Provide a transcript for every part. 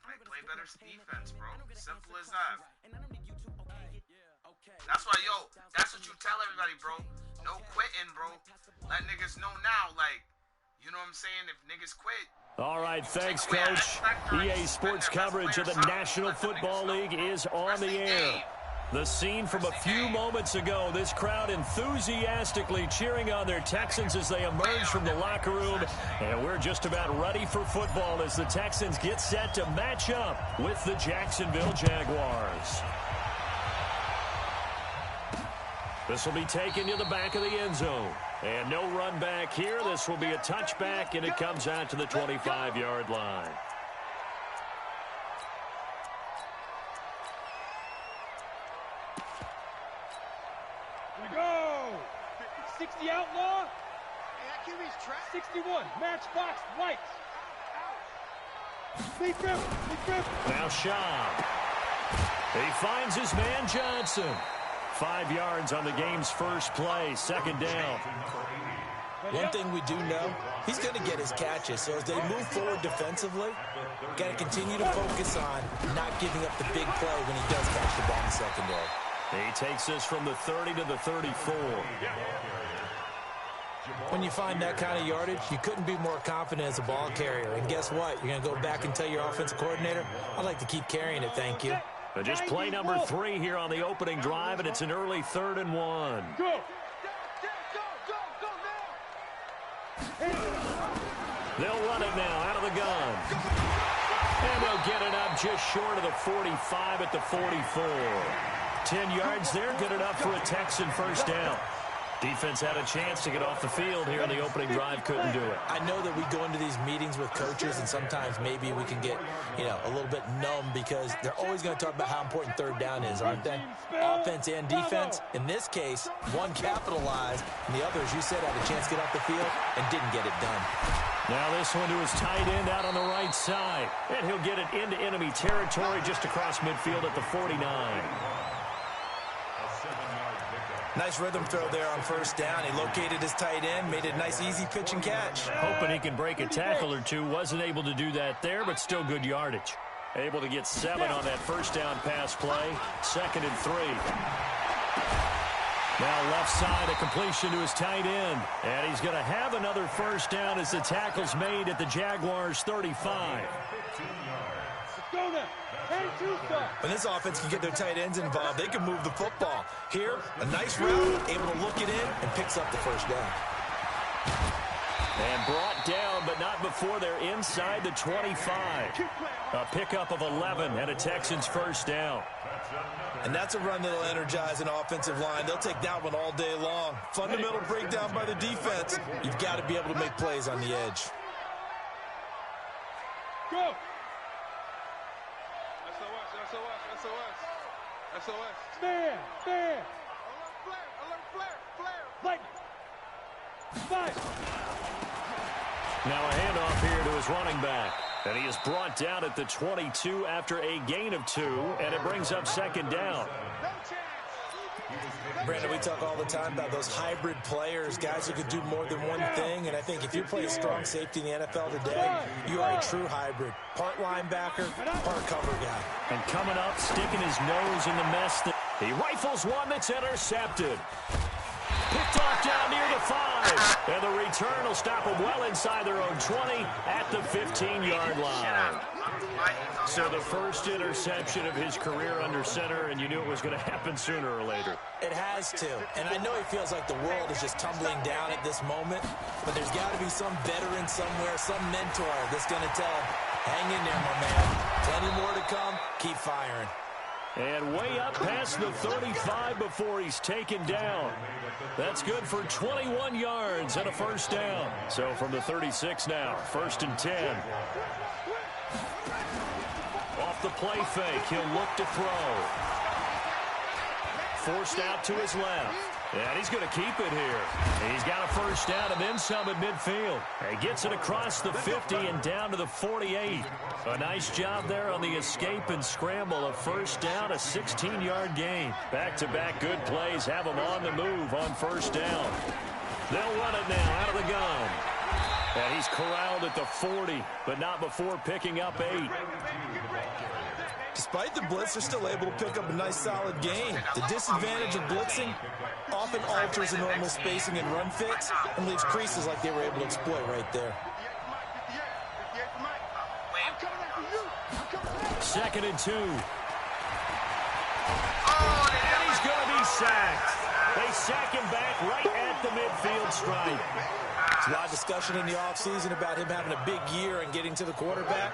Like, play better defense, bro. Simple as that. That's why, that's what you tell everybody, bro. No quitting, bro. Let niggas know now, like, you know what I'm saying? If niggas quit. All right, thanks, Coach. EA Sports coverage of the National Football League is on the air. The scene from a few moments ago, this crowd enthusiastically cheering on their Texans as they emerge from the locker room. And we're just about ready for football as the Texans get set to match up with the Jacksonville Jaguars. This will be taken to the back of the end zone. And no run back here. This will be a touchback, and it comes out to the 25-yard line. We go! 60 outlaw. 61, matchbox lights. Now Shaw. He finds his man Johnson. 5 yards on the game's first play, second down. One thing we do know, he's going to get his catches. So as they move forward defensively, got to continue to focus on not giving up the big play when he does catch the ball in the secondary. He takes this from the 30 to the 34. When you find that kind of yardage, you couldn't be more confident as a ball carrier. And guess what? You're going to go back and tell your offensive coordinator, I'd like to keep carrying it, thank you. But just play number 3 here on the opening drive, and it's an early 3rd and 1. Go! They'll run it now out of the gun. And they'll get it up just short of the 45 at the 44. 10 yards there, good enough for a Texan first down. Defense had a chance to get off the field here in the opening drive, couldn't do it. I know that we go into these meetings with coaches, and sometimes maybe we can get, a little bit numb because they're always going to talk about how important third down is, aren't they? Offense and defense. In this case, one capitalized, and the other, as you said, had a chance to get off the field and didn't get it done. Now this one to his tight end out on the right side. And he'll get it into enemy territory just across midfield at the 49. Nice rhythm throw there on first down. He located his tight end, made it a nice, easy pitch and catch. Hoping he can break a tackle or two. Wasn't able to do that there, but still good yardage. Able to get 7 on that first down pass play. 2nd and 3. Now left side, a completion to his tight end. And he's going to have another first down as the tackle's made at the Jaguars' 35. Go now. When this offense can get their tight ends involved, they can move the football. Here, a nice route, able to look it in, and picks up the first down. And brought down, but not before they're inside the 25. A pickup of 11 and a Texans first down. And that's a run that'll energize an offensive line. They'll take that one all day long. Fundamental breakdown by the defense. You've got to be able to make plays on the edge. Go! SOS. Man! Alert flare. Light! 5! Now a handoff here to his running back. And he is brought down at the 22 after a gain of 2, and it brings up second down. Brandon, we talk all the time about those hybrid players, guys who can do more than one thing, and I think if you play strong safety in the NFL today, you are a true hybrid. Part linebacker, part cover guy. And coming up, sticking his nose in the mess. He rifles one that's intercepted. Picked off down near the 5. And the return will stop them well inside their own 20 at the 15-yard line. So the first interception of his career under center, and you knew it was going to happen sooner or later. It has to. And I know he feels like the world is just tumbling down at this moment, but there's got to be some veteran somewhere, some mentor that's going to tell him, hang in there, my man. Plenty more to come. Keep firing. And way up past the 35 before he's taken down. That's good for 21 yards and a first down. So from the 36 now, 1st and 10. Off the play fake, he'll look to throw. Forced out to his left. And he's going to keep it here. He's got a first down and then some at midfield. He gets it across the 50 and down to the 48. A nice job there on the escape and scramble. A first down, a 16-yard gain. Back-to-back good plays have him on the move on first down. They'll run it now out of the gun. And he's corralled at the 40, but not before picking up 8. Despite the blitz, they're still able to pick up a nice, solid gain. The disadvantage of blitzing often alters the normal spacing and run fits and leaves creases like they were able to exploit right there. 2nd and 2. And he's going to be sacked. They sack him back right at the midfield stripe. There's a lot of discussion in the offseason about him having a big year and getting to the quarterback.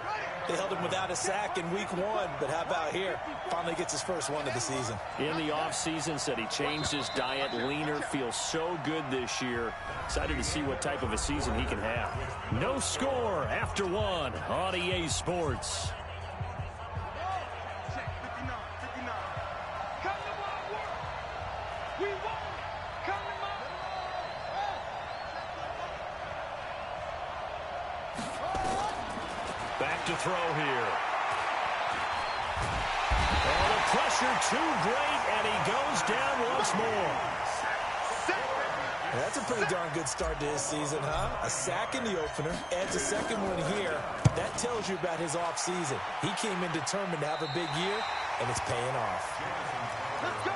They held him without a sack in week 1, but how about here? Finally gets his first one of the season. In the offseason, said he changed his diet, leaner, feels so good this year. Excited to see what type of a season he can have. No score after 1 on EA Sports. Back to throw here. Oh, the pressure too great, and he goes down once more. That's a pretty darn good start to his season, huh? A sack in the opener, adds a second one here. That tells you about his offseason. He came in determined to have a big year, and it's paying off. Let's go.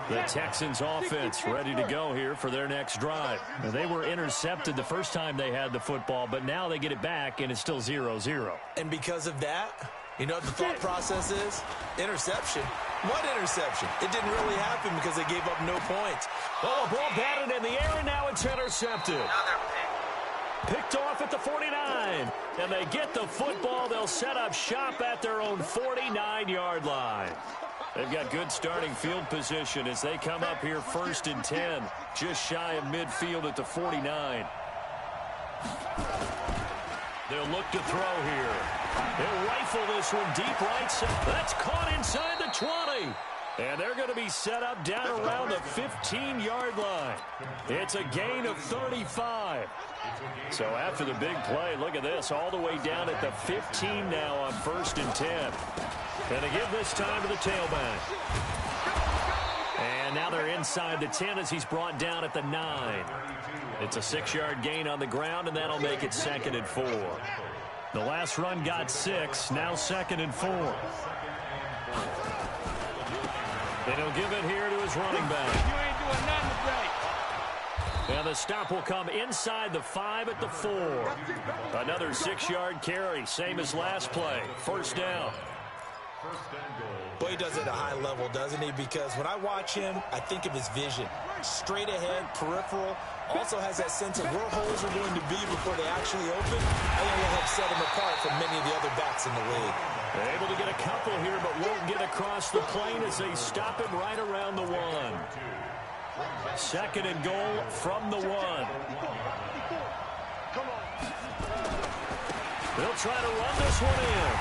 The Texans offense ready to go here for their next drive. Now, they were intercepted the first time they had the football, but now they get it back, and it's still 0-0. And because of that, you know what the thought process is? Interception. What interception? It didn't really happen because they gave up no points. Oh, a ball batted in the air, and now it's intercepted. Another pick. Picked off at the 49. And they get the football. They'll set up shop at their own 49-yard line. They've got good starting field position as they come up here 1st and 10, just shy of midfield at the 49. They'll look to throw here. They'll rifle this one deep right side. That's caught inside the 20. And they're going to be set up down around the 15-yard line. It's a gain of 35. So after the big play, look at this, all the way down at the 15 now on 1st and 10. And they give this time to the tailback. And now they're inside the 10 as he's brought down at the 9. It's a 6-yard gain on the ground, and that'll make it 2nd and 4. The last run got 6, now 2nd and 4. And he'll give it here to his running back. You ain't doing nothing today. And the stop will come inside the 5 at the 4. Another 6-yard carry, same as last play. 1st down. Boy, he does it at a high level, doesn't he? Because when I watch him, I think of his vision. Straight ahead, peripheral. Also has that sense of where holes are going to be before they actually open. I think will help set him apart from many of the other backs in the league. They're able to get a couple here, but won't get across the plane as they stop him right around the 1. 2nd and goal from the 1. They'll try to run this one in.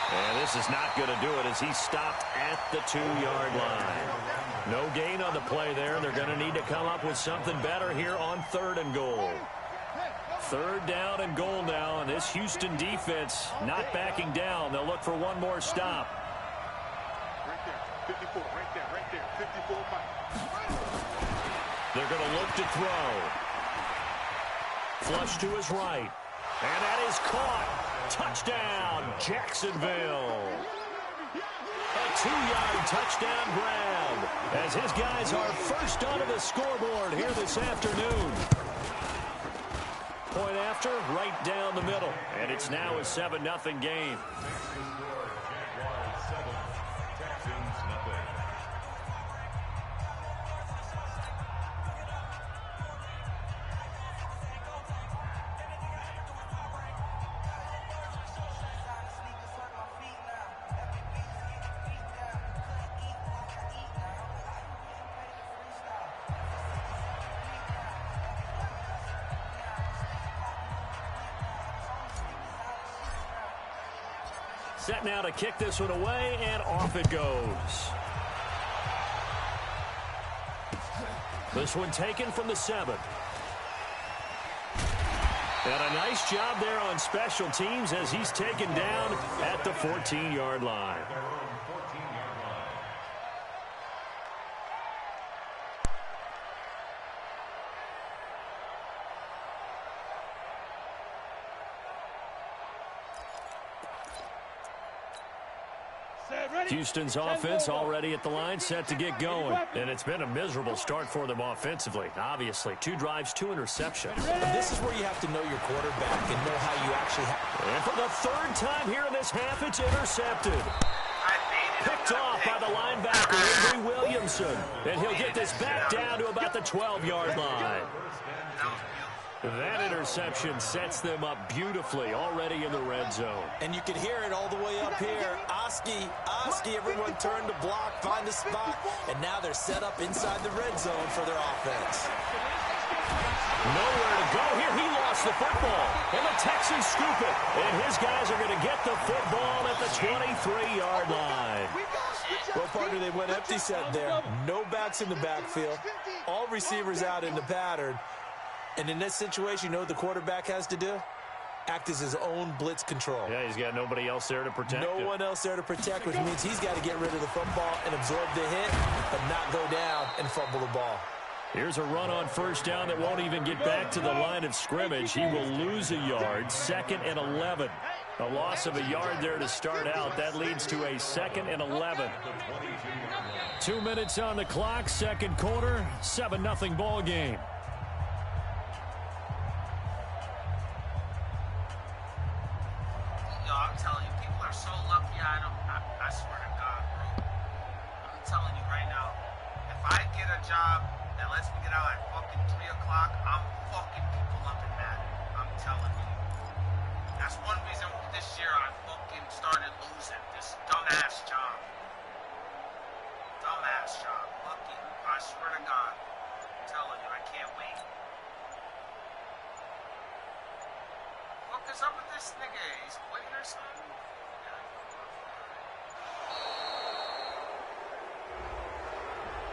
And this is not going to do it as he's stopped at the 2-yard line. No gain on the play there. They're going to need to come up with something better here on 3rd and goal. 3rd down and goal now, and this Houston defense not backing down. They'll look for one more stop. Right there, 54, right there, 54. They're going to look to throw. Flush to his right. And that is caught. Touchdown, Jacksonville. A 2-yard touchdown grab as his guys are first onto the scoreboard here this afternoon. Point after, right down the middle. And it's now a 7-0 game. Set now to kick this one away, and off it goes. This one taken from the 7. And a nice job there on special teams as he's taken down at the 14-yard line. Houston's offense already at the line, set to get going. And it's been a miserable start for them offensively, obviously. 2 drives, 2 interceptions. And this is where you have to know your quarterback and know how you actually have. And for the 3rd time here in this half, it's intercepted. Picked off by the linebacker, Avery Williamson. And he'll get this back down to about the 12-yard line. That interception sets them up beautifully already in the red zone. And you can hear it all the way up here. Oski, everyone turned to block, find a spot, and now they're set up inside the red zone for their offense. Nowhere to go here. He lost the football. And the Texans scoop it. And his guys are going to get the football at the 23-yard line. Well, partner, they went empty set there. No backs in the backfield. All receivers out in the pattern. And in this situation, you know what the quarterback has to do? Act as his own blitz control. Yeah, he's got nobody else there to protect him. No one else there to protect, which means he's got to get rid of the football and absorb the hit, but not go down and fumble the ball. Here's a run on 1st down that won't even get back to the line of scrimmage. He will lose a yard, 2nd and 11. A loss of a yard there to start out. That leads to a 2nd and 11. 2 minutes on the clock, 2nd quarter, 7-0 ball game. I'm telling you, people are so lucky. I swear to God, bro. I'm telling you right now, if I get a job that lets me get out at fucking 3 o'clock, I'm fucking people up in that. I'm telling you. That's one reason this year I fucking started losing this dumbass job. Dumbass job. Lucky. I swear to God. I'm telling you, I can't wait. What is up with this nigga? He's quitting or something?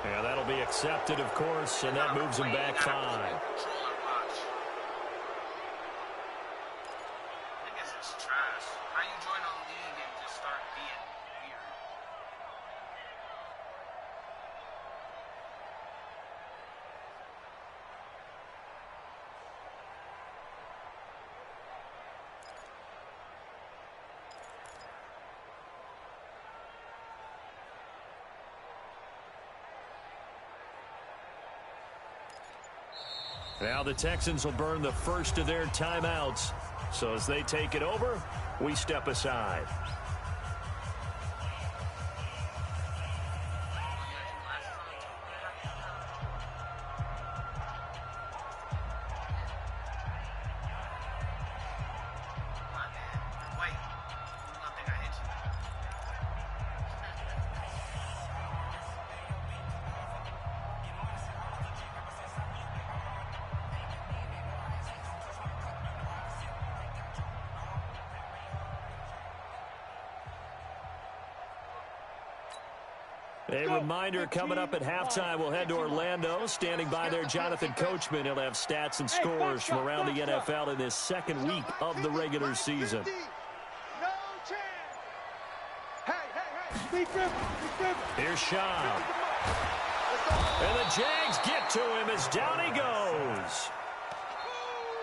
Yeah, that'll be accepted, of course, and that moves him back 5. Niggas is trash. How you join a league and just start being weird? Now the Texans will burn the first of their timeouts. So as they take it over, we step aside. A reminder coming up at halftime, we'll head to Orlando. Standing by there, Jonathan Coachman. He'll have stats and scores from around the NFL in this 2nd week of the regular season. Here's Schaub. And the Jags get to him as down he goes.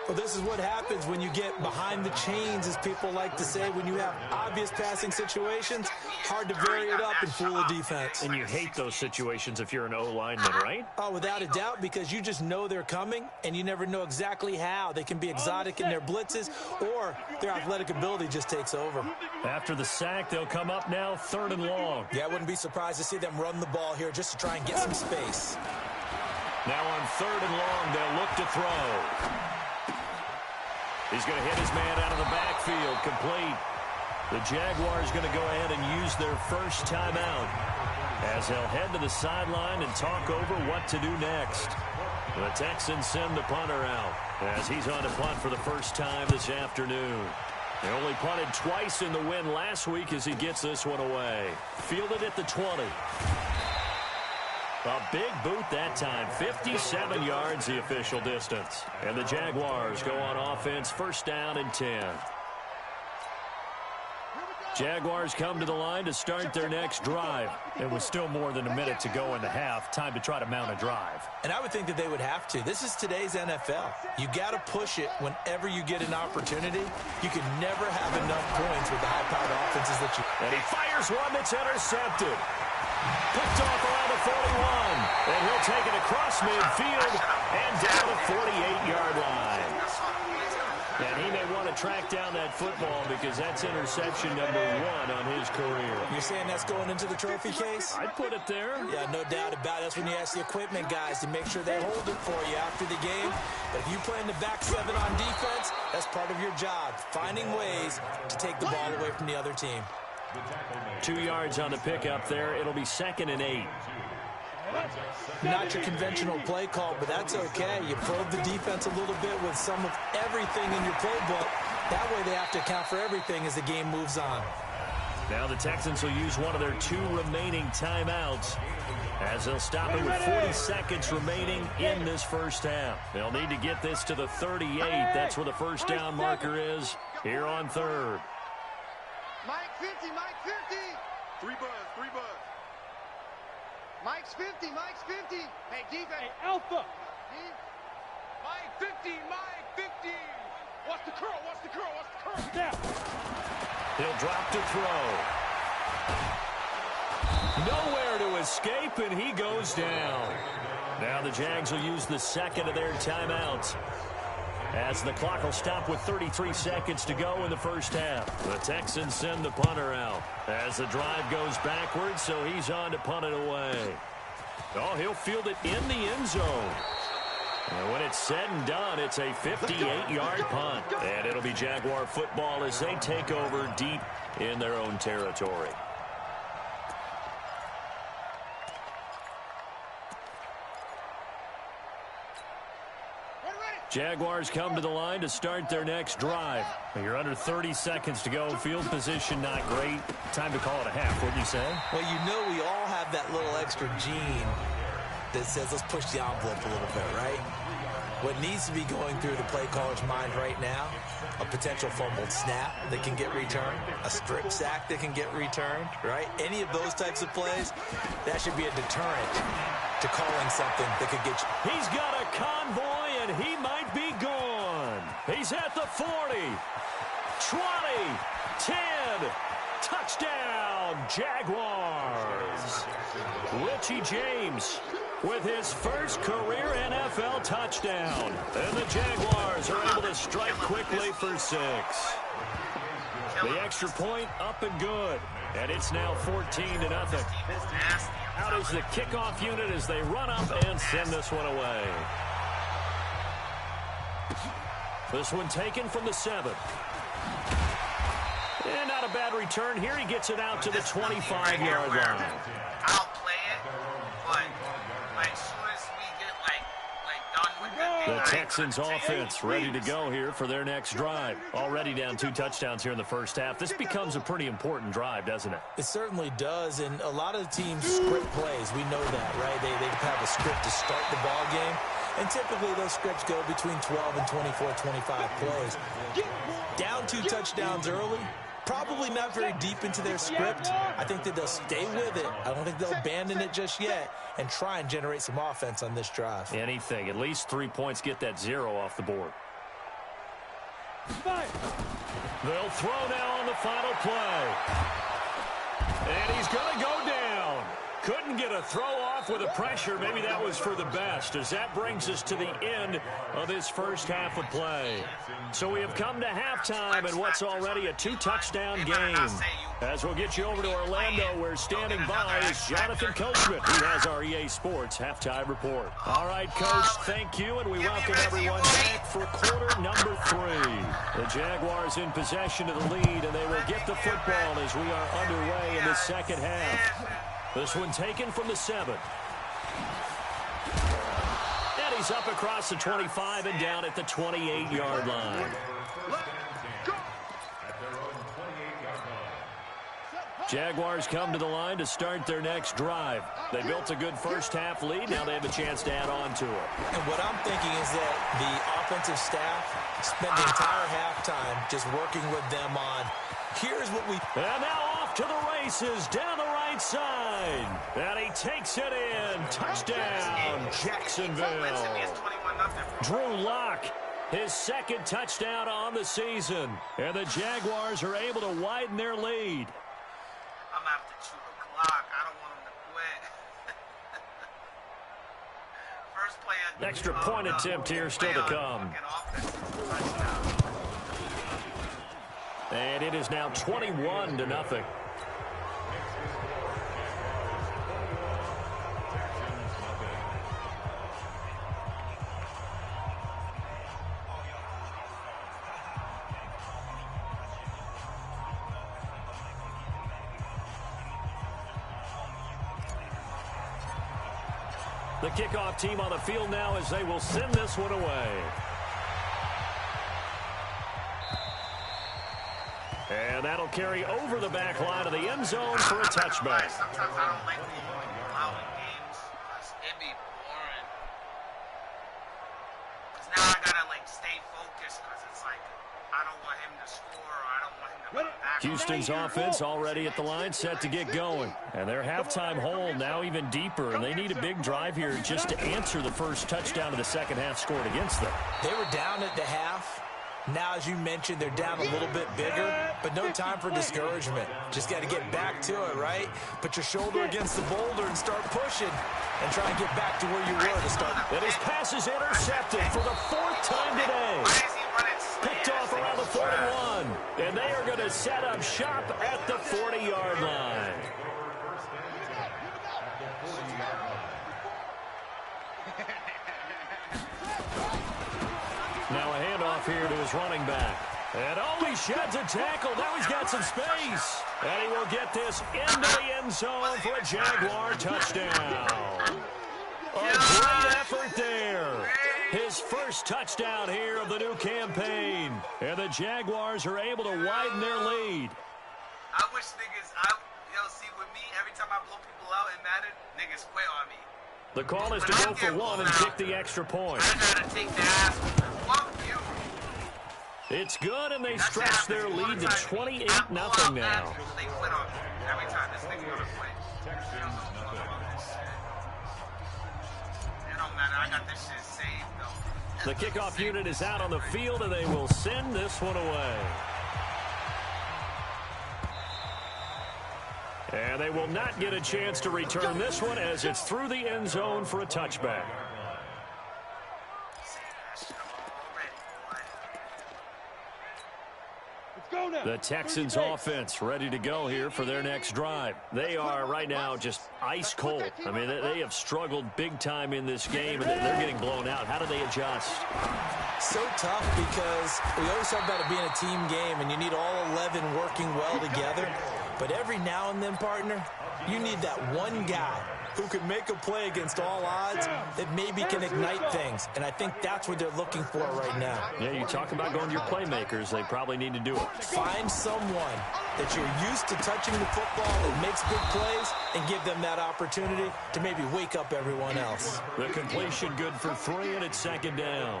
Well, this is what happens when you get behind the chains, as people like to say. When you have obvious passing situations, hard to vary it up and fool a defense. And you hate those situations if you're an O-lineman, right? Oh, without a doubt, because you just know they're coming, and you never know exactly how. They can be exotic in their blitzes, or their athletic ability just takes over. After the sack, they'll come up now 3rd and long. Yeah, I wouldn't be surprised to see them run the ball here just to try and get some space. Now on 3rd and long, they'll look to throw. He's going to hit his man out of the backfield, complete. The Jaguars going to go ahead and use their first timeout as they'll head to the sideline and talk over what to do next. The Texans send the punter out as he's on to punt for the first time this afternoon. They only punted twice in the win last week as he gets this one away. Fielded at the 20. A big boot that time, 57 yards the official distance. And the Jaguars go on offense, 1st down and 10. Jaguars come to the line to start their next drive. It was still more than a minute to go in the half. Time to try to mount a drive. And I would think that they would have to. This is today's NFL. You got to push it whenever you get an opportunity. You can never have enough points with the high-powered offenses that you... And he fires Here's one that's intercepted. Picked off around the 41. And he'll take it across midfield and down the 48-yard line. And he may want to track down that football because that's interception number 1 on his career. You're saying that's going into the trophy case? I'd put it there. Yeah, no doubt about it. That's when you ask the equipment guys to make sure they hold it for you after the game. But if you play in the back 7 on defense, that's part of your job, finding ways to take the ball away from the other team. 2 yards on the pickup there. It'll be 2nd and 8. Not your conventional play call, but that's okay. You probe the defense a little bit with some of everything in your playbook. That way they have to account for everything as the game moves on. Now the Texans will use one of their 2 remaining timeouts as they'll stop it with 40 seconds remaining in this first half. They'll need to get this to the 38. That's where the first down marker is here on 3rd. Mike 50, Mike 50. 3 buzz. Mike's 50, Mike's 50. Hey, defense. Hey, Alpha. Mike 50, Mike 50. What's the curl? Snap. He'll drop to throw. Nowhere to escape, and he goes down. Now the Jags will use the 2nd of their timeouts as the clock will stop with 33 seconds to go in the first half. The Texans send the punter out as the drive goes backwards, so he's on to punt it away. Oh, he'll field it in the end zone. And when it's said and done, it's a 58-yard punt. And it'll be Jaguar football as they take over deep in their own territory. Jaguars come to the line to start their next drive. You're under 30 seconds to go. Field position not great. Time to call it a half, wouldn't you say? Well, you know we all have that little extra gene that says let's push the envelope a little bit, right? What needs to be going through the play caller's mind right now, a potential fumbled snap that can get returned, a strip sack that can get returned, right? Any of those types of plays, that should be a deterrent to calling something that could get you. He's got a convoy, and he might be gone. He's at the 40, 20, 10, touchdown, Jaguars. Richie James with his first career NFL touchdown. And the Jaguars are able to strike quickly for 6. The extra point up and good. And it's now 14-0. Out is the kickoff unit as they run up and send this one away. This one taken from the 7. And not a bad return here. He gets it out to the 25-yard line. I'll play it, but as soon as we get done with The Texans offense ready to go here for their next drive. Already down 2 touchdowns here in the first half. This becomes a pretty important drive, doesn't it? It certainly does, and a lot of the teams script plays. We know that, right? They have a script to start the ball game, and typically those scripts go between 12 and 24, 25 plays. Down 2 touchdowns early, probably not very deep into their script. I think that they'll stay with it. I don't think they'll abandon it just yet and try and generate some offense on this drive. Anything. At least 3 points, get that 0 off the board. They'll throw now on the final play. And he's going to go down. Couldn't get a throw off with the pressure. Maybe that was for the best, as that brings us to the end of this first half of play. So we have come to halftime in what's already a 2-touchdown game. As we'll get you over to Orlando, where standing by is Jonathan Coachman, who has our EA Sports halftime report. All right, Coach, thank you, and we welcome everyone back for quarter number 3. The Jaguars in possession of the lead, and they will get the football as we are underway in the second half. This one taken from the 7. And he's up across the 25 and down at the 28-yard line. Jaguars come to the line to start their next drive. They built a good first half lead. Now they have a chance to add on to it. And what I'm thinking is that the offensive staff spent the entire halftime just working with them on, here's what we... And now off to the races down the right side. And he takes it in. Touchdown, Jacksonville. Drew Lock, his 2nd touchdown on the season. And the Jaguars are able to widen their lead. Extra point attempt here still to come. And it is now 21-0. The kickoff team on the field now as they will send this one away. And that'll carry over the back line of the end zone for a touchback. Sometimes I don't like allowing games because it'd be boring. Because now I gotta stay focused because it's like I don't want him to score or I don't want him to come back. Houston's offense already at the line, set to get going. And their halftime hole now even deeper, and they need a big drive here just to answer the first touchdown of the second half scored against them. They were down at the half. Now, as you mentioned, they're down a little bit bigger, but no time for discouragement. Just got to get back to it, right? Put your shoulder against the boulder and start pushing and try and get back to where you were to start. And his pass is intercepted for the fourth time today. Picked off around the 41. And they are going to set up shop at the 40-yard line. Now a handoff here to his running back. And he sheds a tackle. Now he's got some space. And he will get this into the end zone for a Jaguar touchdown. A great effort there. His first touchdown here of the new campaign. And the Jaguars are able to widen their lead. I wish niggas, see, with me, every time I blow people out in Madden, niggas quit on me. The call is to go for one and kick the extra point. I gotta take the ass. Fuck you. It's good, and they stretch their lead to 28-0 now. They quit on me. Every time this nigga gonna quit. It don't matter. I got this shit saved, though. The kickoff unit is out on the field, and they will send this one away. And they will not get a chance to return this one as it's through the end zone for a touchback. The Texans offense ready to go here for their next drive. They are right now just ice cold. I mean, they have struggled big time in this game, and they're getting blown out. How do they adjust? So tough because we always talk about it being a team game, and you need all 11 working well together. But every now and then, partner, you need that one guy who can make a play against all odds that maybe can ignite things. And I think that's what they're looking for right now. Yeah, you talk about going to your playmakers. They probably need to do it. Find someone that you're used to touching the football that makes big plays and give them that opportunity to maybe wake up everyone else. The completion good for 3, and it's second down.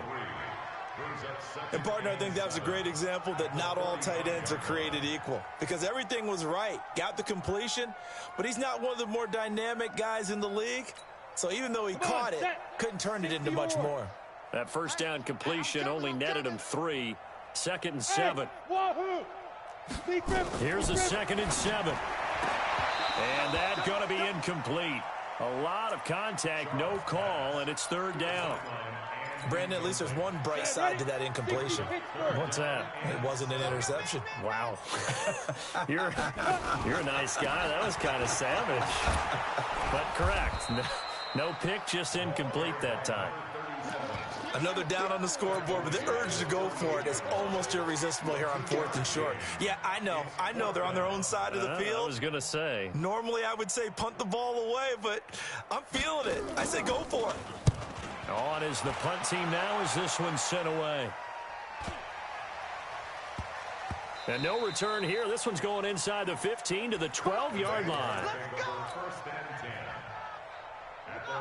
And, partner, I think that was a great example that not all tight ends are created equal because everything was right. Got the completion, but he's not one of the more dynamic guys in the league. So even though he caught it, couldn't turn it into much more. That first down completion only netted him 3. 2nd and 7. Here's a 2nd and 7. And that's going to be incomplete. A lot of contact, no call, and it's 3rd down. Brandon, at least there's one bright side to that incompletion. What's that? It wasn't an interception. Wow. You're a nice guy. That was kind of savage. But correct. No pick, just incomplete that time. Another down on the scoreboard, but the urge to go for it is almost irresistible here on 4th and short. Yeah, I know they're on their own side of the field. I was going to say. Normally I would say punt the ball away, but I'm feeling it. I say go for it. On is the punt team now as this one's sent away. And no return here. This one's going inside the 15 to the 12-yard line.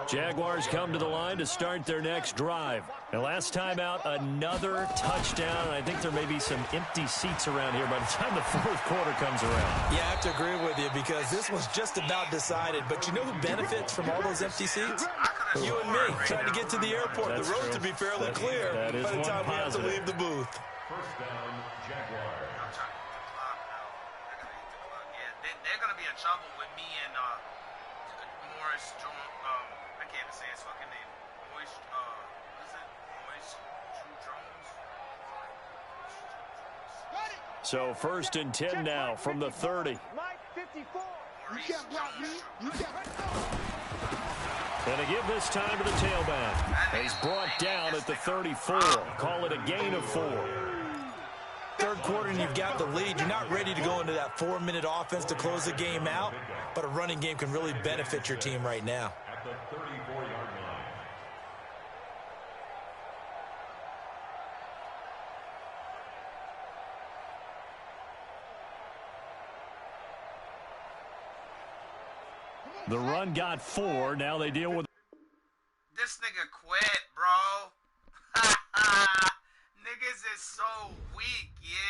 Jaguars come to the line to start their next drive. And last time out, another touchdown. And I think there may be some empty seats around here by the time the 4th quarter comes around. Yeah, I have to agree with you because this was just about decided. But you know who benefits from all those empty seats? You and me, trying to get to the airport. That's the road true. to be fairly clear that is by the time we have to positive. leave the booth. First down, Jaguars. They're going to be in trouble with me and Morris, I can't even say his fucking name. So 1st and 10 now from the 30. Mike 54. You can't block me. You can't. And a give this time to the tailback. He's brought down at the 34. Call it a gain of 4. Third quarter and you've got the lead. You're not ready to go into that 4-minute offense to close the game out, but a running game can really benefit your team right now. At the 34-yard line. The run got 4. Now they deal with. This nigga quit, bro. Niggas is so weak, yeah.